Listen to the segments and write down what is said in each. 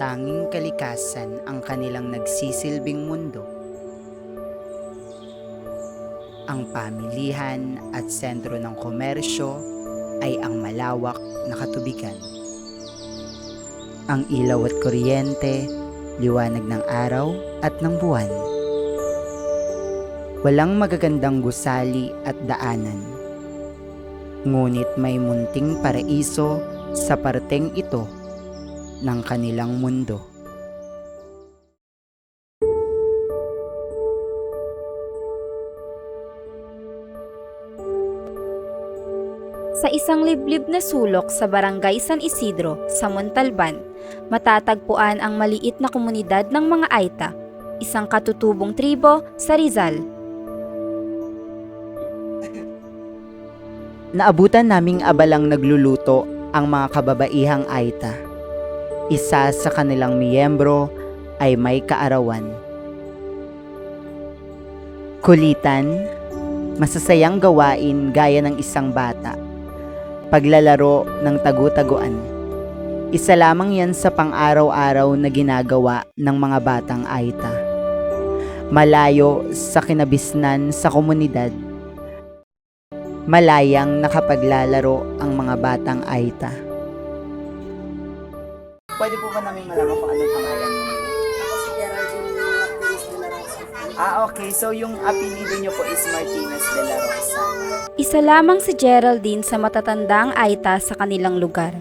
tanging kalikasan ang kanilang nagsisilbing mundo. Ang pamilihan at sentro ng komersyo ay ang malawak na katubigan. Ang ilaw at kuryente, liwanag ng araw at ng buwan. Walang magagandang gusali at daanan. Ngunit may munting paraiso sa parteng ito ng kanilang mundo. Sa isang liblib na sulok sa Barangay San Isidro sa Montalban, matatagpuan ang maliit na komunidad ng mga Aita, isang katutubong tribo sa Rizal. Naabutan naming abalang nagluluto ang mga kababaihang Aita. Isa sa kanilang miyembro ay may kaarawan. Kulitan, masasayang gawain gaya ng isang bata. Paglalaro ng tagu-taguan. Isa lamang yan sa pang-araw-araw na ginagawa ng mga batang Aita. Malayo sa kinabisnan sa komunidad. Malayang nakapaglalaro ang mga batang Aita. Pwede po ba namin malaman kung anong pangalan niyo? Si Geraldine Martinez de la Rosa. Okay. So yung apelido niyo po is Martinez de la Rosa. Isa lamang si Geraldine sa matatandang Aita sa kanilang lugar.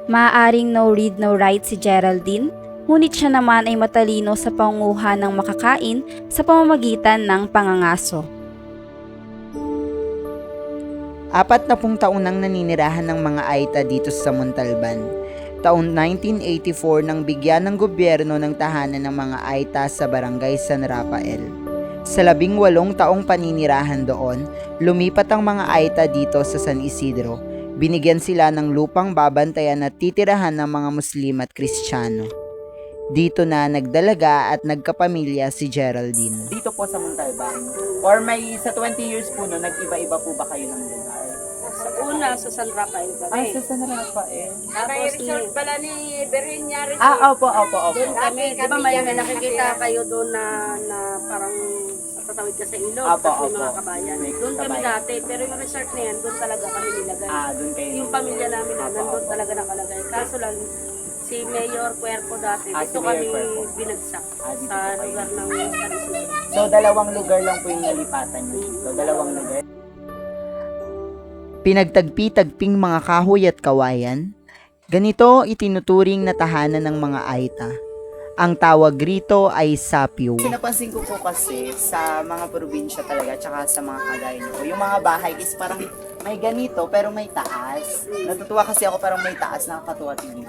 Maaaring no read no write si Geraldine, ngunit siya naman ay matalino sa pangunguha ng makakain sa pamamagitan ng pangangaso. 40 taon nang naninirahan ng mga Aita dito sa Montalban. Taong 1984 nang bigyan ng gobyerno ng tahanan ng mga Aita sa Barangay San Rafael. Sa 18 taong paninirahan doon, lumipat ang mga Aita dito sa San Isidro. Binigyan sila ng lupang babantayan at titirahan ng mga Muslim at Kristiyano. Dito na nagdalaga at nagkapamilya si Geraldine. Dito po sa Montalban? Or may sa 20 years po no, nag-iba-iba po ba kayo ng lugar? Sa una, sa San Rafael kami. Sa San Rafael. Tapos resort pala ni Berinya Resort. Opo. Doon kami, di ba may nakikita kayo doon na parang tatawid ka sa ilog, Apo, tapos may apo. mga kabayan. May Doon kami kabayan. dati, pero yung resort na yan, doon talaga kami nilagay. Doon kayo. Yung pamilya namin na Apo, nandun apo. talaga nakalagay. Kaso lang, si Mayor Cuerpo dati, Si dito Mayor kami Cuerpo. binagsak Dito sa po kayo. lugar ng San Isidro. So, 2 lugar lang po yung nalipatan nyo dito. 2 lugar. Pinagtagpi-tagping mga kahoy at kawayan, ganito itinuturing na tahanan ng mga Aita. Ang tawag rito ay sapyo. Sinapansin ko po kasi sa mga probinsya talaga, tsaka sa mga kagaya nyo, yung mga bahay is parang may ganito pero may taas. Natutuwa kasi ako parang may taas, nakakatuwa tingin.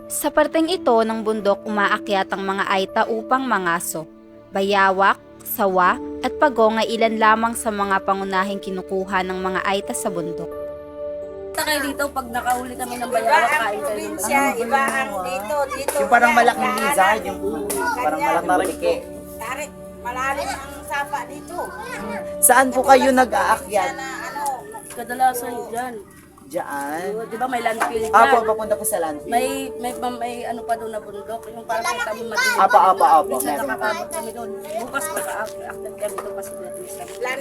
Sa parteng ito ng bundok umaakyat ang mga Aita upang mangaso. Bayawak, sawa at pagong ay ilan lamang sa mga pangunahing kinukuha ng mga Aita sa bundok. Punta kayo dito pag nakahuli kami ng bayawak, kain kayo ng bayawak. Iba ang dito. Yung parang malaking lizard, yung parang malaking malaki. Tarik, malalim ang sapa dito. Saan po kayo nag-aakyat? Na ano, Kadalasan dyan. Diyan. Di ba may landfill dyan? Papunta po sa landfill. May ano pa doon na bundok, yung parang kita mo matinig. Apo. Minsan Meron. nakakabot kami doon. Bukas maka-akit kami doon kasi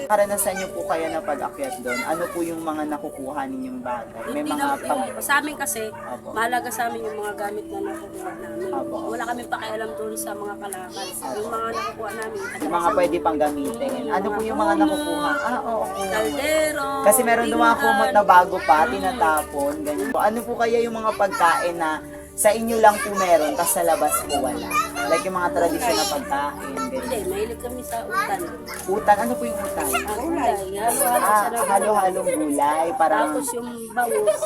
Karanasan niyo po kayo na pag-akyat doon. Ano po yung mga nakukuha ninyong bagay? May Hindi mga na, sa amin kasi, Apo. mahalaga sa amin yung mga gamit na nakukuha namin. Apo. Wala kami pakialam doon sa mga kalakal. Yung mga nakukuha namin. Yung mga pwede pang gamitin. Ano po yung mga nakukuha? Okay. Kaldero, Kasi meron doon mga kumot na pinggan. bago pa, tinatapon, ganyan. Ano po kaya yung mga pagkain na sa inyo lang po meron, tapos sa labas po wala? Like yung mga tradisyon na pagkain, Hindi, ganyan. mahilig kami sa utan. Utan, ano po yung utan? Ang gulay, halo-halo sa labas. Halo-halong gulay, parang... Tapos yung bangus,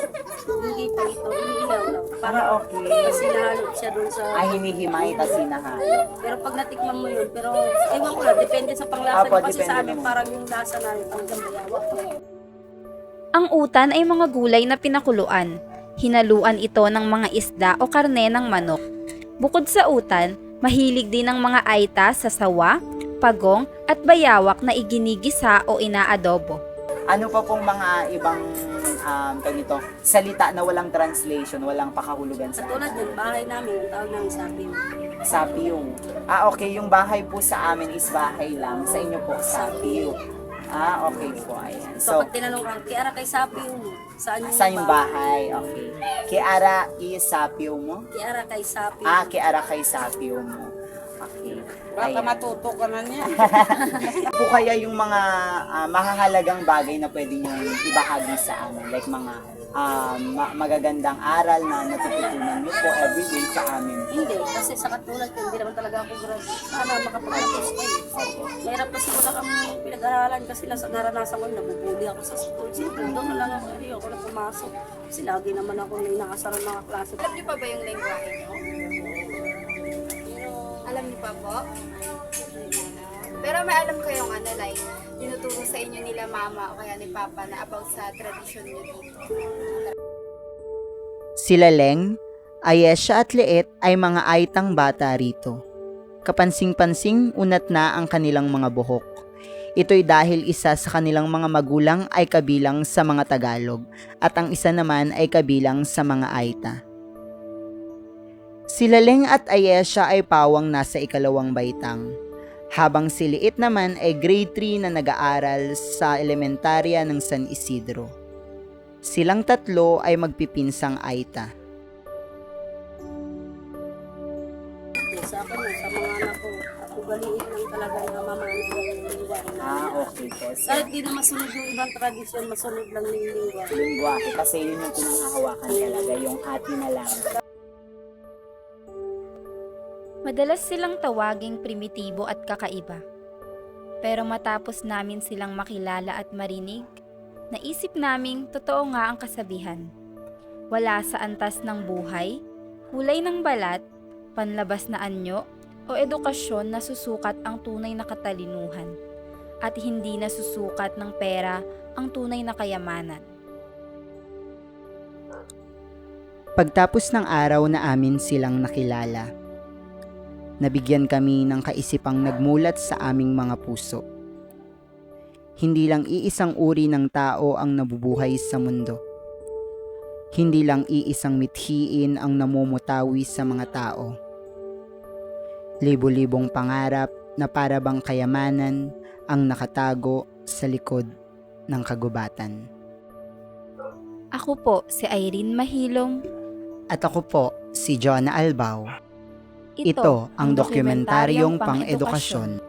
hindi pa ito, iniilaw lang. Para okay. kasi nahalo siya doon sa... hinihimay, tapos hinahalo. Pero pag natikman mo yun, pero ewan ko lang, depende sa panglasa Apo, niyo. Kasi depende sa amin naman. parang yung lasa namin pang gambayawak. Ang utan ay mga gulay na pinakuluan. Hinaluan ito ng mga isda o karne ng manok. Bukod sa utan, mahilig din ng mga Aita sa sawa, pagong at bayawak na iginigisa o inaadobo. Ano pa pong mga ibang ganito, salita na walang translation, walang pakahulugan sa Katulad yun, bahay namin, ang tawag namin sapin. Sapiw. Okay, yung bahay po sa amin is bahay lang. Sa inyo po, sapiw. Okay po, ayan. So, So, pag tinanong ka, Kiara kay sapin mo, saan yung saan yung bahay? Okay. Kiara is sapiw mo? Kiara kay sapin. Kiara kay sapiw mo. Okay. Baka Ayan. matuto ka na niya. Po kaya yung mga mahahalagang bagay na pwede nyo ibahagi sa amin? Like mga magagandang aral na natututunan nyo po everyday sa amin. Hindi, kasi sa katulad ko, hindi naman talaga ako graduate. Sana makapag-tapos kayo. Mahirap kasi wala kang pinag-aralan kasi lang sa naranasan ko, nabubuli ako sa school. Siyempre, doon na lang ako na pumasok. Kasi lagi naman ako na inaasar ng mga klase. Alam niyo pa ba yung lengguwahe niyo? Alam niyo pa po? Pero may alam kayong ano, like, tinuturo sa inyo nila mama o kaya ni papa na about sa tradisyon niyo dito. Sila Leng, Ayesha at Liet ay mga aitang bata rito. Kapansing-pansing unat na ang kanilang mga buhok. Ito'y dahil isa sa kanilang mga magulang ay kabilang sa mga Tagalog at ang isa naman ay kabilang sa mga Aita. Sila Leng at Ayesha ay pawang nasa ikalawang baitang, habang si Liet naman ay grade 3 na nag-aaral sa elementarya ng San Isidro. Silang tatlo ay magpipinsang Aita. Sa akin, sa mga anak ko, ugaliin lang talaga ng mama ng lingwahe. Okay po. Kahit di na masunod yung ibang tradisyon, masunod lang yung lingwahe. Lingwahe kasi yun yung pinanghahawakan talaga, yung ati na lang. Madalas silang tawaging primitibo at kakaiba. Pero matapos namin silang makilala at marinig, naisip naming totoo nga ang kasabihan. Wala sa antas ng buhay, kulay ng balat, panlabas na anyo, o edukasyon na susukat ang tunay na katalinuhan, at hindi na susukat ng pera ang tunay na kayamanan. Pagtapos ng araw na amin silang nakilala, nabigyan kami ng kaisipang nagmulat sa aming mga puso. Hindi lang iisang uri ng tao ang nabubuhay sa mundo. Hindi lang iisang mithiin ang namumutawi sa mga tao. Libo-libong pangarap na para bang kayamanan ang nakatago sa likod ng kagubatan. Ako po si Irene Mahilong. At ako po si Jonah Albao. Ito ang dokumentaryong pang-edukasyon